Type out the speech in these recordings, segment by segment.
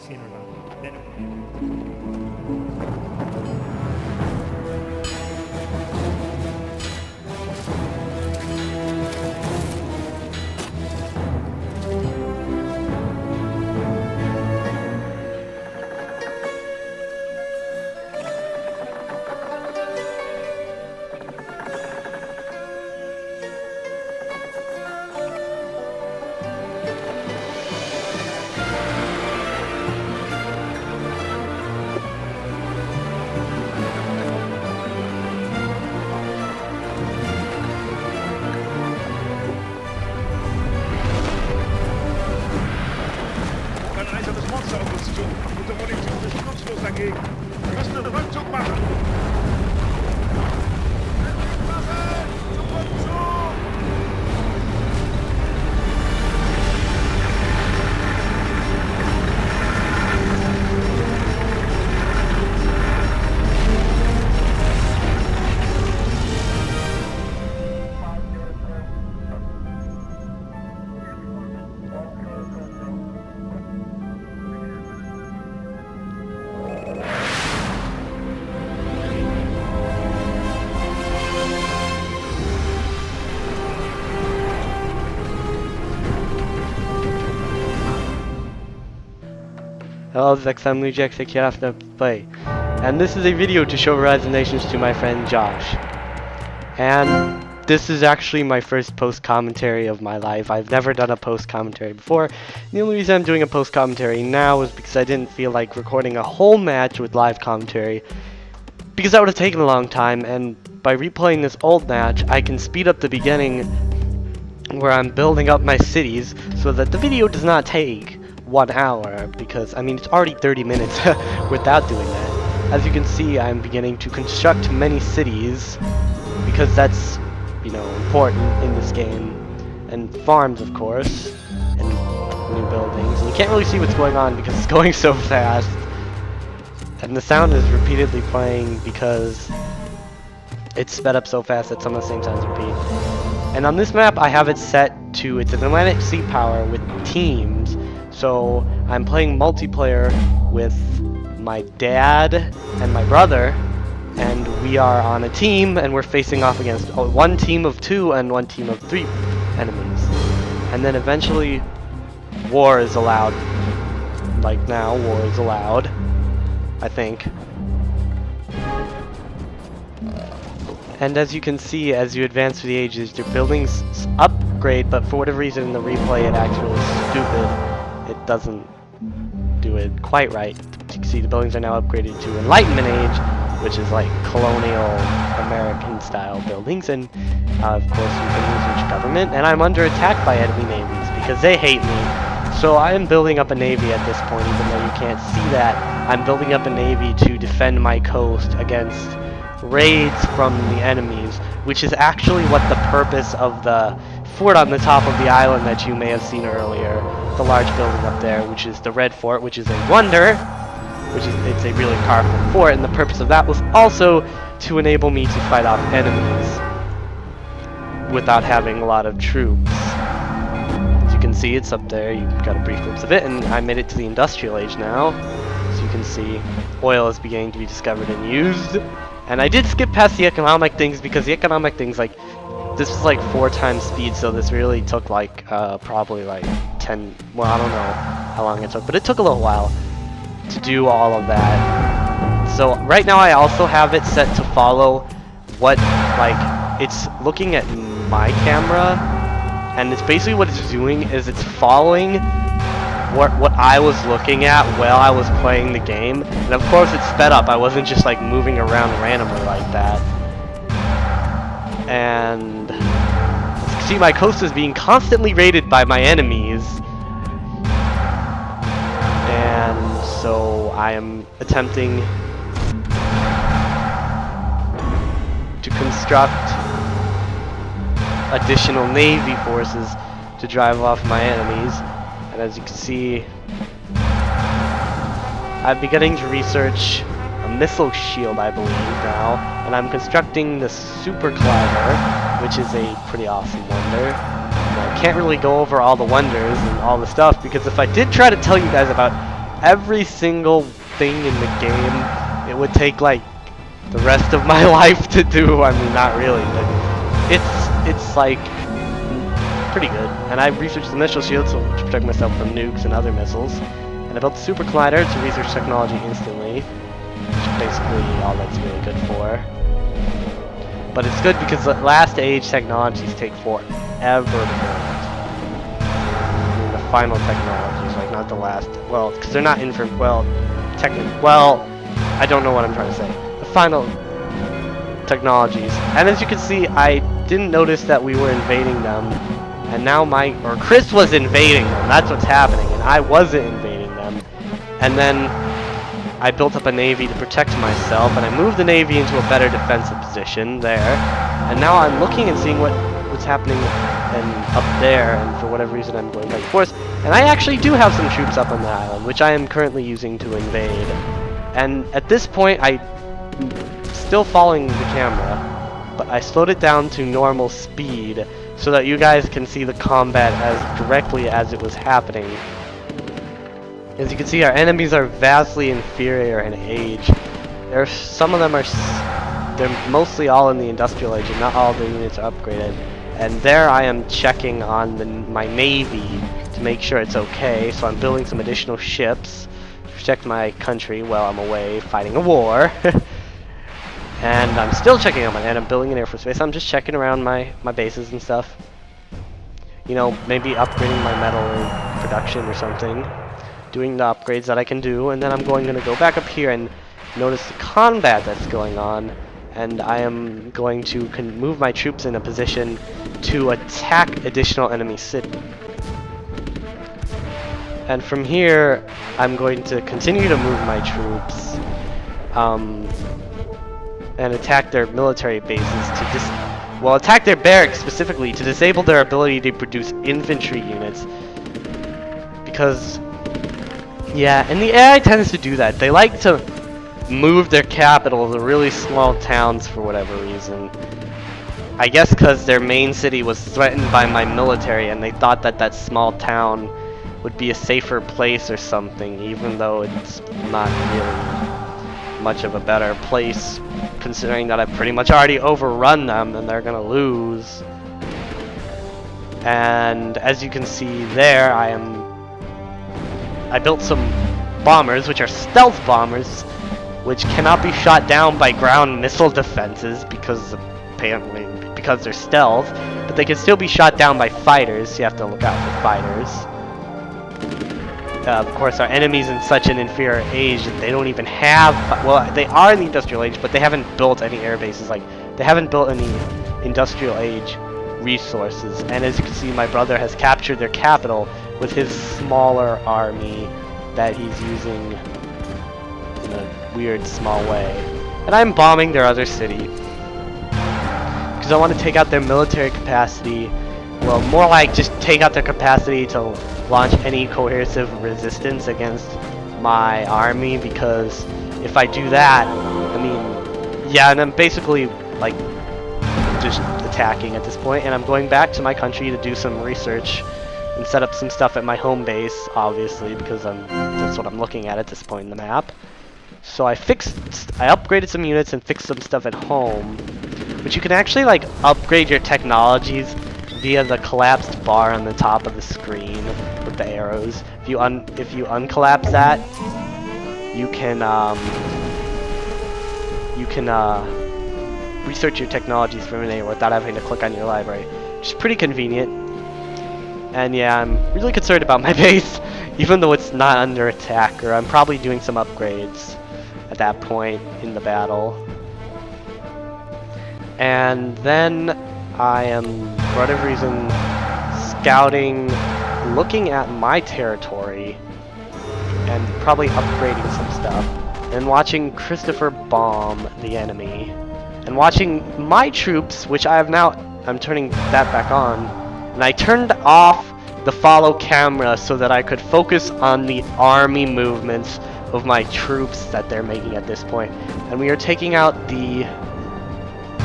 seen or not. Ein eisernes Monster auf uns zu. Unsere Munition ist nutzlos dagegen. Wir müssen einen Rückzug machen. Hello, this is XM Lujax after play, and this is a video to show Horizon Nations to my friend Josh. And this is actually my first post commentary of my life. I've never done a post commentary before. The only reason I'm doing a post commentary now is because I didn't feel like recording a whole match with live commentary, because that would have taken a long time. And by replaying this old match, I can speed up the beginning where I'm building up my cities so that the video does not take 1 hour, because I mean it's already 30 minutes without doing that. As you can see, I'm beginning to construct many cities because that's, you know, important in this game, and farms, of course, and new buildings. And you can't really see what's going on because it's going so fast, and the sound is repeatedly playing because it's sped up so fast that some of the same sounds repeat. And on this map I have it set to, it's an Atlantic Sea Power with teams. So I'm playing multiplayer with my dad and my brother, and we are on a team, and we're facing off against one team of 2 and one team of 3 enemies. And then eventually war is allowed. Like now, war is allowed, I think. And as you can see, as you advance through the ages, your buildings upgrade, but for whatever reason in the replay it actually is stupid. It doesn't do it quite right. You can see the buildings are now upgraded to Enlightenment Age, which is like colonial American style buildings, and of course you can use each government. And I'm under attack by enemy navies because they hate me. So I am building up a navy at this point, even though you can't see that. I'm building up a navy to defend my coast against raids from the enemies, which is actually what the purpose of the fort on the top of the island that you may have seen earlier, the large building up there, which is the Red Fort, which is a wonder, it's a really powerful fort, and the purpose of that was also to enable me to fight off enemies without having a lot of troops. As you can see, it's up there, you've got a brief glimpse of it, and I made it to the industrial age now. So you can see oil is beginning to be discovered and used. And I did skip past the economic things because the economic things, like, this was like 4 times speed, so this really took like probably like 10, well, I don't know how long it took, but it took a little while to do all of that. So right now I also have it set to follow what, like, it's looking at my camera, and it's basically what it's doing is it's following what I was looking at while I was playing the game. And of course it's sped up, I wasn't just like moving around randomly like that. And as you can see, my coast is being constantly raided by my enemies, and so I am attempting to construct additional navy forces to drive off my enemies. And as you can see, I'm beginning to research a missile shield, I believe, now, and I'm constructing the Super Collider, which is a pretty awesome wonder. And I can't really go over all the wonders and all the stuff, because if I did try to tell you guys about every single thing in the game, it would take like the rest of my life to do. I mean, not really, but it's like pretty good. And I researched the missile shield to protect myself from nukes and other missiles. And I built the super collider to research technology instantly, which is basically all that's really good for. But it's good because the last age technologies take forever to build. I mean, the final technologies, like not the last. Well, because they're not technically. Well, I don't know what I'm trying to say. The final technologies, and as you can see, I didn't notice that we were invading them, and now Chris was invading them. That's what's happening, and I wasn't invading them. And then I built up a navy to protect myself, and I moved the navy into a better defensive position there. And now I'm looking and seeing what's happening and up there, and for whatever reason I'm going back and forth. And I actually do have some troops up on the island, which I am currently using to invade. And at this point, I'm still following the camera, but I slowed it down to normal speed so that you guys can see the combat as directly as it was happening. As you can see, our enemies are vastly inferior in age. Some of them they're mostly all in the industrial age, and not all the units are upgraded. And there I am checking on my navy to make sure it's okay. So I'm building some additional ships to protect my country while I'm away fighting a war. And I'm still checking on and I'm building an Air Force base. I'm just checking around my bases and stuff. You know, maybe upgrading my metal production or something. Doing the upgrades that I can do, and then I'm going to go back up here and notice the combat that's going on, and I am going to move my troops in a position to attack additional enemy city. And from here, I'm going to continue to move my troops and attack their military bases to attack their barracks specifically to disable their ability to produce infantry units, because yeah, and the AI tends to do that. They like to move their capital to really small towns for whatever reason. I guess because their main city was threatened by my military, and they thought that that small town would be a safer place or something, even though it's not really much of a better place, considering that I've pretty much already overrun them and they're gonna lose. And as you can see there, I built some bombers, which are stealth bombers, which cannot be shot down by ground missile defenses because apparently they're stealth, but they can still be shot down by fighters, so you have to look out for fighters. Of course, our enemies in such an inferior age, they don't even have, well, they are in the industrial age, but they haven't built any air bases, like, they haven't built any industrial age resources. And as you can see, my brother has captured their capital with his smaller army that he's using in a weird small way. And I'm bombing their other city because I want to take out their military capacity. Well, more like just take out their capacity to launch any coercive resistance against my army, because if I do that, I mean, yeah, and I'm basically like just attacking at this point, and I'm going back to my country to do some research and set up some stuff at my home base, obviously, because that's what I'm looking at this point in the map. So I upgraded some units and fixed some stuff at home, but you can actually like upgrade your technologies via the collapsed bar on the top of the screen with the arrows. If you uncollapse that, you can research your technologies from anywhere without having to click on your library, which is pretty convenient. And yeah, I'm really concerned about my base, even though it's not under attack, or I'm probably doing some upgrades at that point in the battle. And then I am, for whatever reason, scouting, looking at my territory, and probably upgrading some stuff, and watching Christopher bomb the enemy, and watching my troops, which I'm turning that back on, and I turned off the follow camera so that I could focus on the army movements of my troops that they're making at this point. And we are taking out the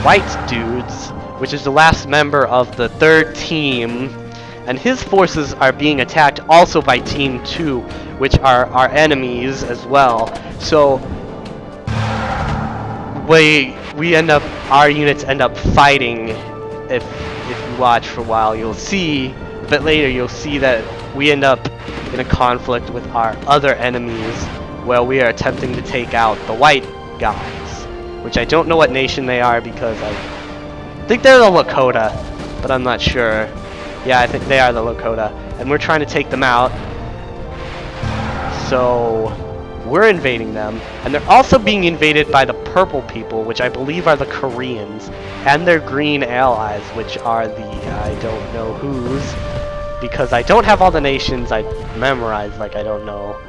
white dudes, which is the last member of the third team, and his forces are being attacked also by Team 2, which are our enemies as well. So we end up, our units end up fighting. If you watch for a while, you'll see a bit later, you'll see that we end up in a conflict with our other enemies where we are attempting to take out the white guys, which I don't know what nation they are because I think they're the Lakota, but I'm not sure. Yeah, I think they are the Lakota, and we're trying to take them out. So we're invading them, and they're also being invaded by the purple people, which I believe are the Koreans, and their green allies, which are the I don't know whose, because I don't have all the nations I memorized, like I don't know.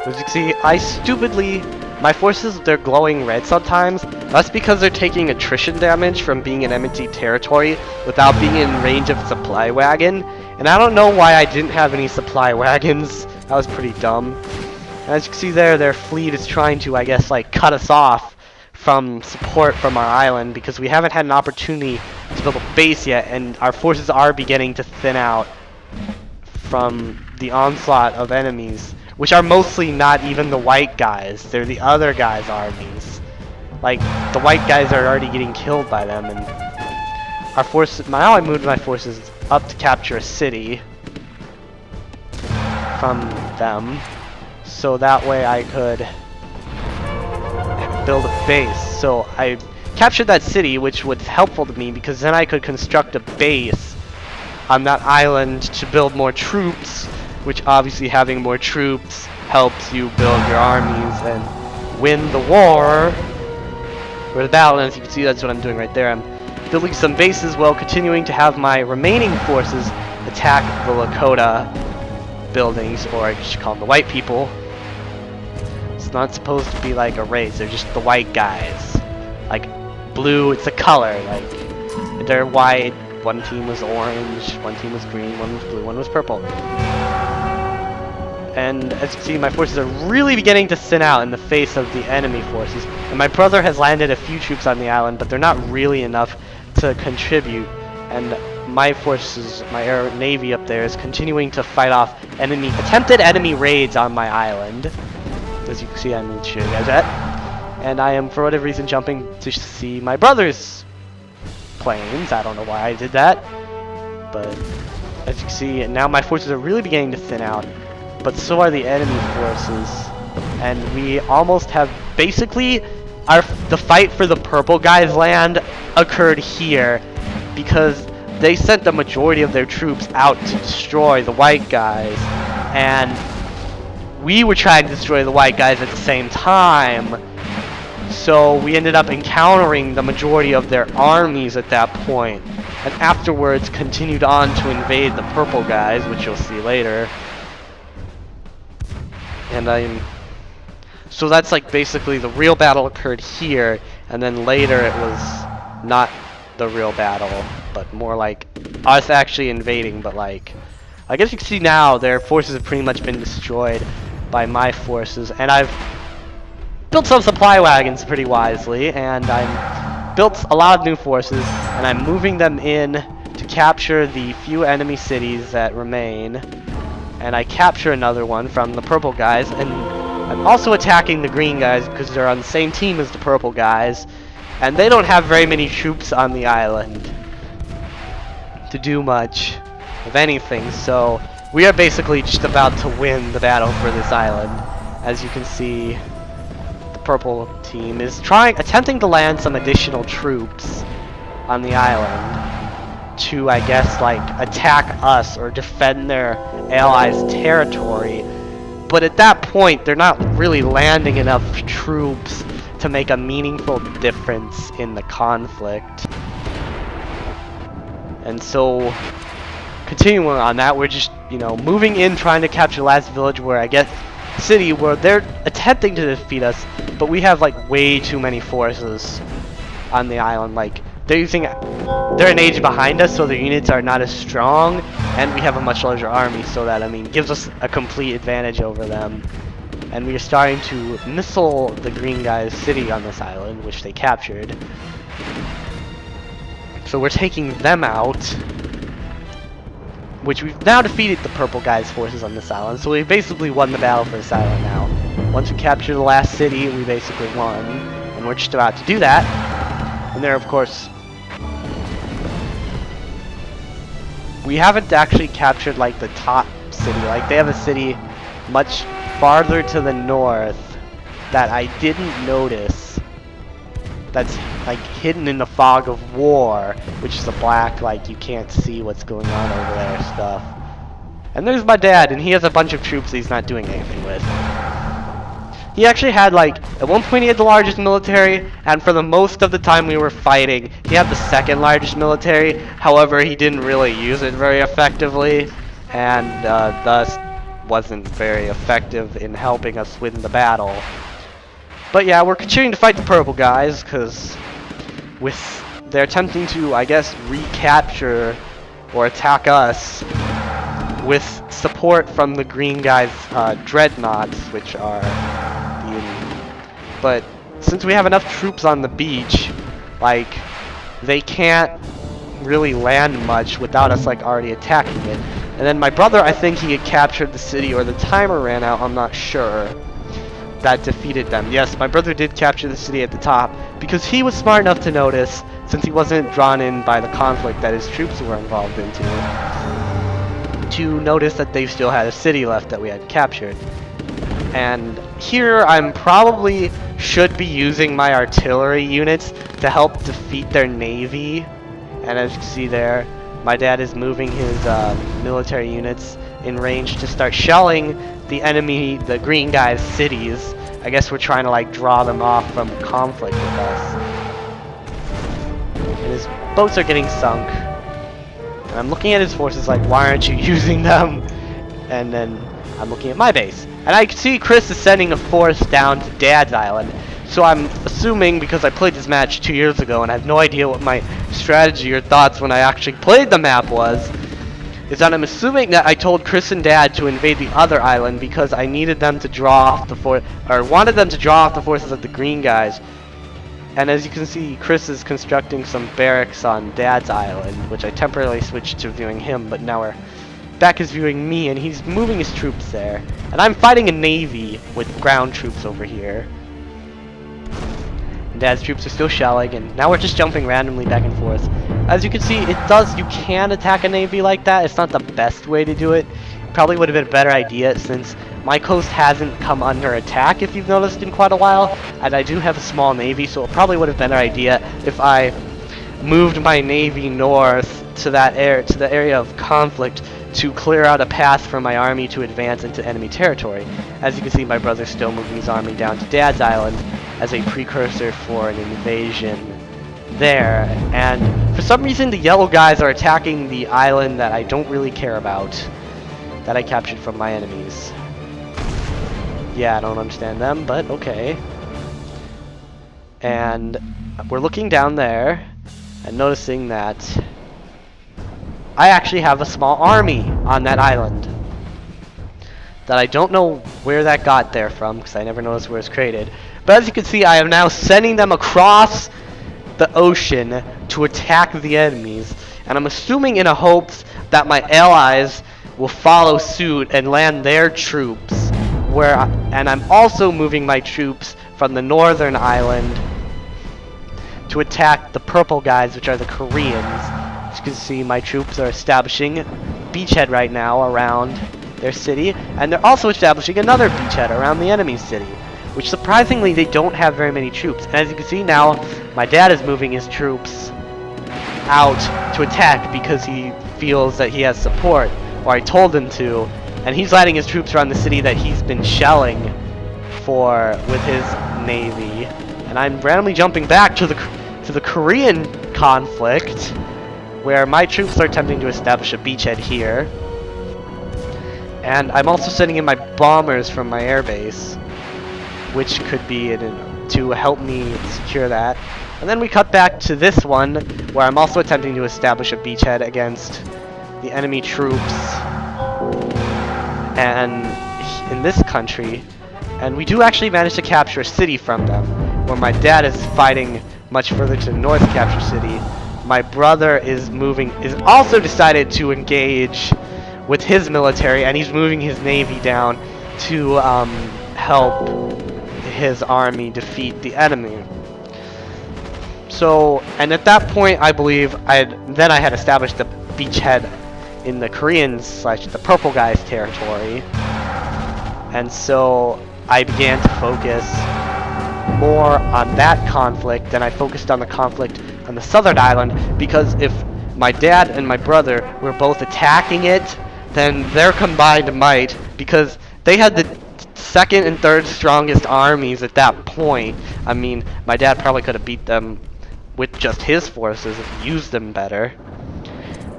As you can see, I stupidly, my forces, they're glowing red sometimes. That's because they're taking attrition damage from being in enemy territory without being in range of supply wagon. And I don't know why I didn't have any supply wagons. That was pretty dumb. And as you can see there, their fleet is trying to, I guess, like cut us off from support from our island because we haven't had an opportunity to build a base yet, and our forces are beginning to thin out from the onslaught of enemies, which are mostly not even the white guys. They're the other guys' armies. Like, the white guys are already getting killed by them, and our forces, now I moved my forces up to capture a city from them, so that way I could build a base. So I captured that city, which was helpful to me because then I could construct a base on that island to build more troops, which obviously having more troops helps you build your armies and win the war or the battle. And as you can see, that's what I'm doing right there. I'm building some bases while continuing to have my remaining forces attack the Lakota buildings, or I should call them the white people. It's not supposed to be like a race, they're just the white guys. Like, blue, it's a color, like, they're white, one team was orange, one team was green, one was blue, one was purple. And as you can see, my forces are really beginning to thin out in the face of the enemy forces. And my brother has landed a few troops on the island, but they're not really enough to contribute. And my forces, my air navy up there, is continuing to fight off attempted enemy raids on my island. As you can see, I'm going to show you guys that. And I am, for whatever reason, jumping to see my brother's planes. I don't know why I did that. But as you can see, now my forces are really beginning to thin out. But so are the enemy forces. And we almost have, basically, the fight for the purple guys' land occurred here. Because they sent the majority of their troops out to destroy the white guys. And we were trying to destroy the white guys at the same time. So we ended up encountering the majority of their armies at that point. And afterwards continued on to invade the purple guys, which you'll see later. And so that's like basically the real battle occurred here, and then later it was not the real battle, but more like us actually invading. But like, I guess you can see now their forces have pretty much been destroyed by my forces, and I've built some supply wagons pretty wisely, and I built a lot of new forces, and I'm moving them in to capture the few enemy cities that remain. And I capture another one from the purple guys, and I'm also attacking the green guys because they're on the same team as the purple guys, and they don't have very many troops on the island to do much of anything. So we are basically just about to win the battle for this island. As you can see, the purple team is attempting to land some additional troops on the island to, I guess, like, attack us or defend their allies' territory. But at that point, they're not really landing enough troops to make a meaningful difference in the conflict. And so, continuing on that, we're just, you know, moving in, trying to capture the last village where, I guess, city where they're attempting to defeat us, but we have, like, way too many forces on the island. Like, they're an age behind us, so their units are not as strong, and we have a much larger army, so that, I mean, gives us a complete advantage over them. And we are starting to missile the green guys' city on this island, which they captured. So we're taking them out, which we've now defeated the purple guys' forces on this island, so we basically won the battle for this island now. Once we capture the last city, we basically won, and we're just about to do that. And there, of course, we haven't actually captured like the top city. Like, they have a city much farther to the north that I didn't notice, that's like hidden in the fog of war, which is a black, like, you can't see what's going on over there stuff. And there's my dad, and he has a bunch of troops that he's not doing anything with. He actually had, like, at one point he had the largest military, and for the most of the time we were fighting, he had the second largest military. However, he didn't really use it very effectively, and thus wasn't very effective in helping us win the battle. But yeah, we're continuing to fight the purple guys, because they're attempting to, I guess, recapture or attack us with support from the green guys' dreadnoughts, which are the enemy. But since we have enough troops on the beach, like, they can't really land much without us, like, already attacking it. And then my brother, I think he had captured the city, or the timer ran out, I'm not sure. That defeated them. Yes, my brother did capture the city at the top, because he was smart enough to notice, since he wasn't drawn in by the conflict that his troops were involved into, to notice that they still had a city left that we had captured. And here I'm probably should be using my artillery units to help defeat their navy. And as you can see there, my dad is moving his military units in range to start shelling the enemy, the green guys' cities. I guess we're trying to, like, draw them off from conflict with us. And his boats are getting sunk. And I'm looking at his forces like, why aren't you using them? And then I'm looking at my base. And I can see Chris is sending a force down to Dad's island. So I'm assuming, because I played this match 2 years ago and I have no idea what my strategy or thoughts when I actually played the map was, is that I'm assuming that I told Chris and Dad to invade the other island because I needed them to draw off the wanted them to draw off the forces of the green guys. And as you can see, Chris is constructing some barracks on Dad's island, which I temporarily switched to viewing him, but now we're back as viewing me, and he's moving his troops there. And I'm fighting a navy with ground troops over here. And Dad's troops are still shelling, and now we're just jumping randomly back and forth. As you can see, you can attack a navy like that. It's not the best way to do it. Probably would have been a better idea, since my coast hasn't come under attack, if you've noticed, in quite a while. And I do have a small navy, so it probably would have been an idea if I moved my navy north to the area of conflict to clear out a path for my army to advance into enemy territory. As you can see, my brother's still moving his army down to Dad's island as a precursor for an invasion there. And for some reason, the yellow guys are attacking the island that I don't really care about, that I captured from my enemies. Yeah, I don't understand them, but okay. And we're looking down there and noticing that I actually have a small army on that island that I don't know where that got there from, because I never noticed where it's created. But as you can see, I am now sending them across the ocean to attack the enemies, and I'm assuming in a hopes that my allies will follow suit and land their troops and I'm also moving my troops from the northern island to attack the purple guys, which are the Koreans. As you can see, my troops are establishing beachhead right now around their city, and they're also establishing another beachhead around the enemy's city, which surprisingly they don't have very many troops. And as you can see now, my dad is moving his troops out to attack because he feels that he has support, or I told him to, and he's letting his troops around the city that he's been shelling with his navy. And I'm randomly jumping back to the Korean conflict, where my troops are attempting to establish a beachhead here. And I'm also sending in my bombers from my airbase, which could be to help me secure that. And then we cut back to this one, where I'm also attempting to establish a beachhead against the enemy troops and in this country. And we do actually manage to capture a city from them, where my dad is fighting much further to the north to capture city. My brother is also decided to engage with his military, and he's moving his navy down to help his army defeat the enemy. So, and at that point, I believe I had established the beachhead in the Koreans/the Purple Guys territory, and so I began to focus more on that conflict than I focused on the conflict on the southern island, because if my dad and my brother were both attacking it, then their combined might, because they had the second and third strongest armies at that point. I mean, my dad probably could have beat them with just his forces if he used them better.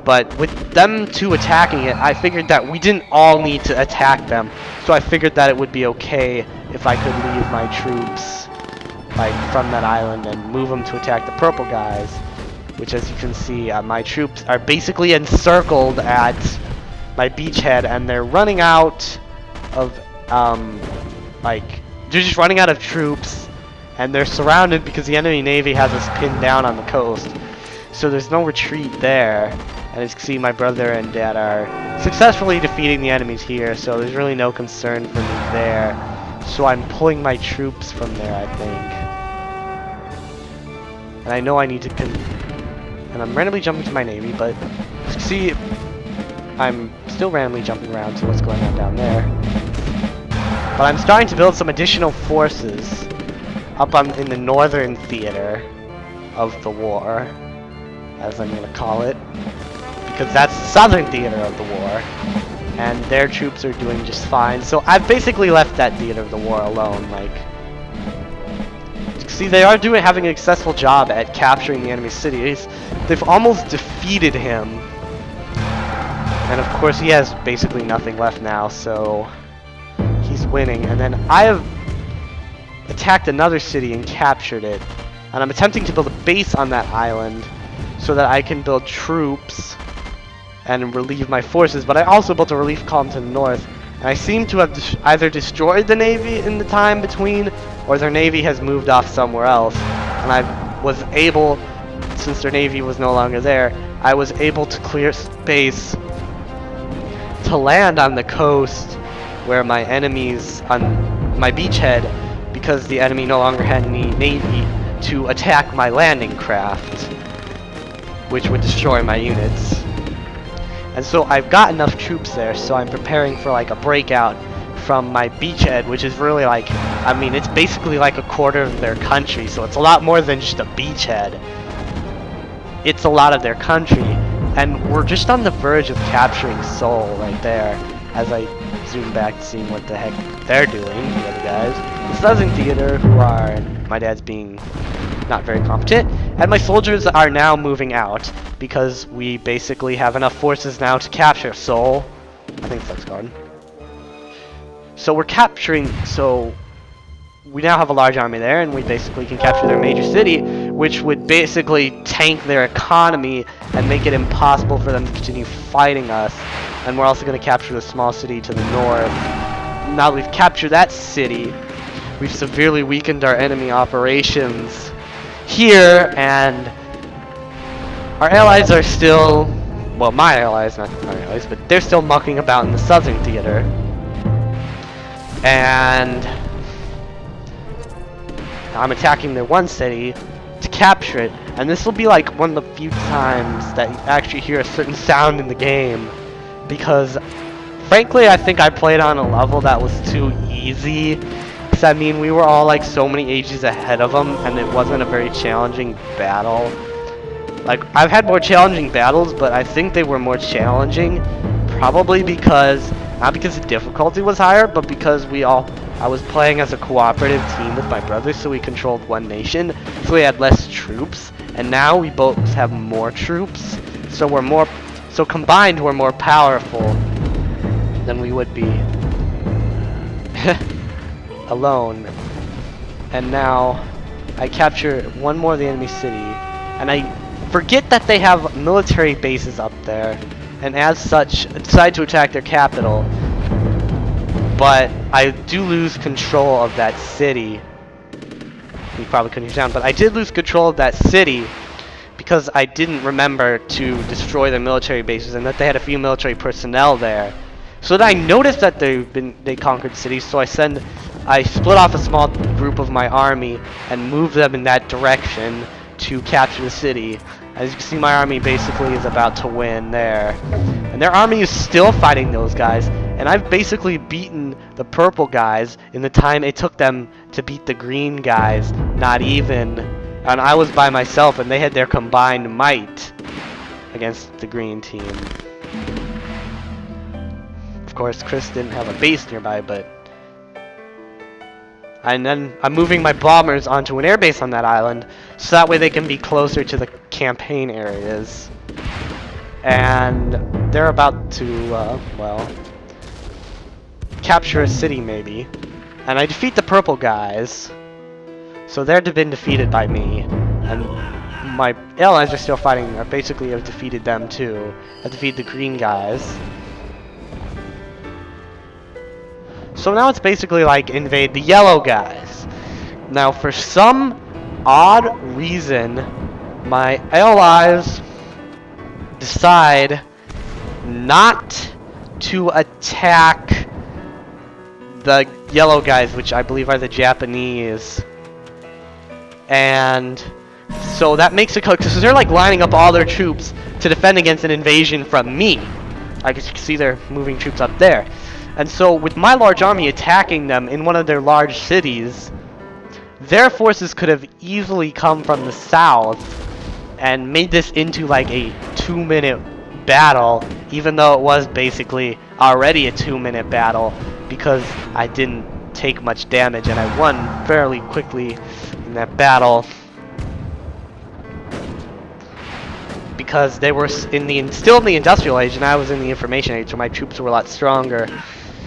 But with them two attacking it, I figured that we didn't all need to attack them. So I figured that it would be okay if I could leave my troops from that island and move them to attack the Purple Guys. Which, as you can see, my troops are basically encircled at my beachhead, and they're running out of, they're just running out of troops, and they're surrounded because the enemy navy has us pinned down on the coast. So there's no retreat there, and as you can see, my brother and dad are successfully defeating the enemies here, so there's really no concern for me there. So I'm pulling my troops from there, I think. And I know I need to and I'm randomly jumping to my navy, but as you can see, I'm still randomly jumping around to what's going on down there. But I'm starting to build some additional forces up in the northern theater of the war, as I'm going to call it, because that's the southern theater of the war, and their troops are doing just fine. So I've basically left that theater of the war alone. See, they are having a successful job at capturing the enemy cities. They've almost defeated him. And of course he has basically nothing left now, so he's winning. And then I have attacked another city and captured it. And I'm attempting to build a base on that island so that I can build troops and relieve my forces. But I also built a relief column to the north. And I seem to have either destroyed the navy in the time between, or their navy has moved off somewhere else. And I was able, since their navy was no longer there, I was able to clear space to land on the coast where my enemies, on my beachhead, because the enemy no longer had any navy to attack my landing craft, which would destroy my units. And so I've got enough troops there, so I'm preparing for like a breakout from my beachhead, which is really like, I mean, it's basically like a quarter of their country, so it's a lot more than just a beachhead. It's a lot of their country, and we're just on the verge of capturing Seoul right there, as I zoom back to seeing what the heck they're doing, the other guys. The Southern Theater, who are, my dad's being not very competent, and my soldiers are now moving out, because we basically have enough forces now to capture Seoul. I think that's gone. So we're capturing, so we now have a large army there, and we basically can capture their major city, which would basically tank their economy and make it impossible for them to continue fighting us. And we're also going to capture the small city to the north. Now that we've captured that city, we've severely weakened our enemy operations here, and our allies are still, well, my allies, not our allies, but they're still mucking about in the southern theater. And I'm attacking their one city to capture it, and this will be like one of the few times that you actually hear a certain sound in the game, because frankly I think I played on a level that was too easy, because I mean we were all like so many ages ahead of them, and it wasn't a very challenging battle. Like, I've had more challenging battles, but I think they were more challenging probably because, not because the difficulty was higher, but because I was playing as a cooperative team with my brother, so we controlled one nation, so we had less troops, and now we both have more troops, so combined we're more powerful than we would be alone. And now I capture one more of the enemy city, and I forget that they have military bases up there, and as such decide to attack their capital. But I do lose control of that city. You probably couldn't hear sound, but I did lose control of that city because I didn't remember to destroy the military bases and that they had a few military personnel there. So then I noticed that they conquered cities, so I split off a small group of my army and moved them in that direction to capture the city. As you can see, my army basically is about to win there. And their army is still fighting those guys, and I've basically beaten the purple guys in the time it took them to beat the green guys, not even. And I was by myself, and they had their combined might against the green team. Of course, Chris didn't have a base nearby, but... And then I'm moving my bombers onto an airbase on that island, so that way they can be closer to the campaign areas. And they're about to, well, capture a city maybe. And I defeat the purple guys, so they're been defeated by me. And my allies are still fighting, or basically I've defeated them too. I defeated the green guys. So now it's basically like invade the yellow guys. Now for some odd reason, my allies decide not to attack the yellow guys, which I believe are the Japanese. And so that makes it because they're like lining up all their troops to defend against an invasion from me. I guess you can see they're moving troops up there. And so with my large army attacking them in one of their large cities, their forces could have easily come from the south and made this into like a 2-minute battle, even though it was basically already a 2-minute battle because I didn't take much damage and I won fairly quickly in that battle. Because they were still in the industrial age and I was in the information age, so my troops were a lot stronger.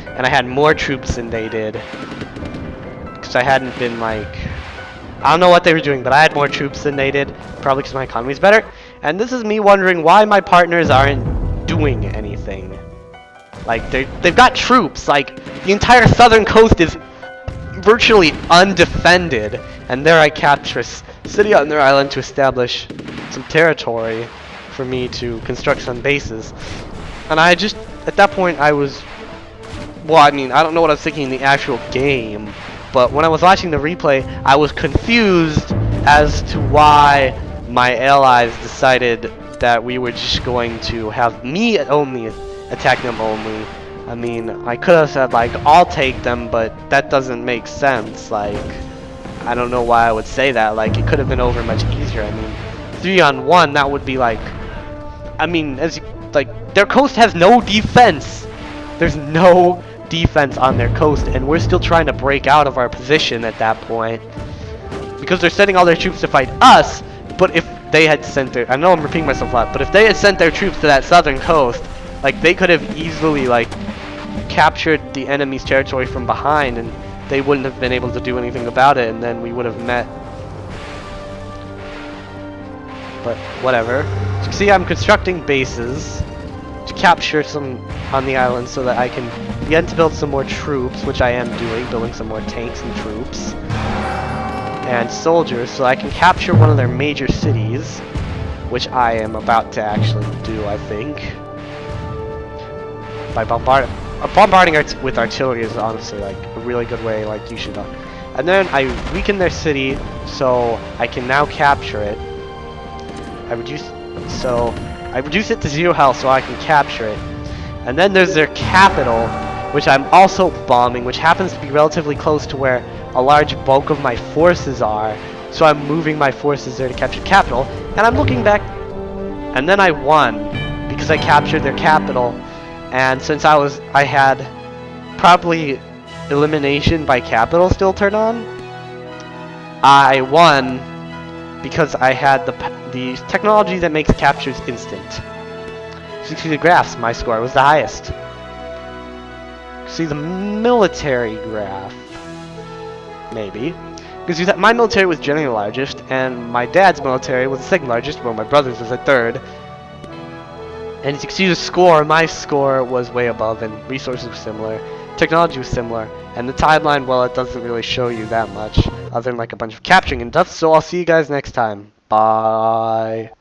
And I had more troops than they did. Because I hadn't been like... I don't know what they were doing, but I had more troops than they did. Probably because my economy's better. And this is me wondering why my partners aren't doing anything. Like, they've got troops. Like, the entire southern coast is virtually undefended. And there I capture a city on their island to establish some territory for me to construct some bases. And I just... At that point, I was... Well, I mean, I don't know what I was thinking in the actual game, but when I was watching the replay, I was confused as to why my allies decided that we were just going to have me only attack them only. I mean, I could have said, like, I'll take them, but that doesn't make sense. Like, I don't know why I would say that. Like, it could have been over much easier. I mean, 3-on-1, that would be like... I mean, like, their coast has no defense. There's no defense on their coast, and we're still trying to break out of our position at that point because they're sending all their troops to fight us. But if they had sent their... I know I'm repeating myself a lot, but if they had sent their troops to that southern coast, like, they could have easily, like, captured the enemy's territory from behind, and they wouldn't have been able to do anything about it, and then we would have met. But whatever. So you can see I'm constructing bases to capture some on the island so that I can begin to build some more troops, which I am doing, building some more tanks and troops and soldiers, so I can capture one of their major cities, which I am about to actually do, I think. By bombarding with artillery is honestly like a really good way, like you should know. And then I weaken their city, so I can now capture it. I reduce it to 0 health so I can capture it. And then there's their capital, which I'm also bombing, which happens to be relatively close to where a large bulk of my forces are. So I'm moving my forces there to capture the capital. And I'm looking back, and then I won because I captured their capital. And since I had probably elimination by capital still turned on, I won because I had the technology that makes captures instant. So you can see the graphs, my score was the highest. You can see the military graph, maybe. You can see that my military was generally the largest, and my dad's military was the second largest, while my brother's was the third. And as you can see the score, my score was way above, and resources were similar, technology was similar, and the timeline, well, it doesn't really show you that much, other than like a bunch of capturing and stuff, so I'll see you guys next time. Bye.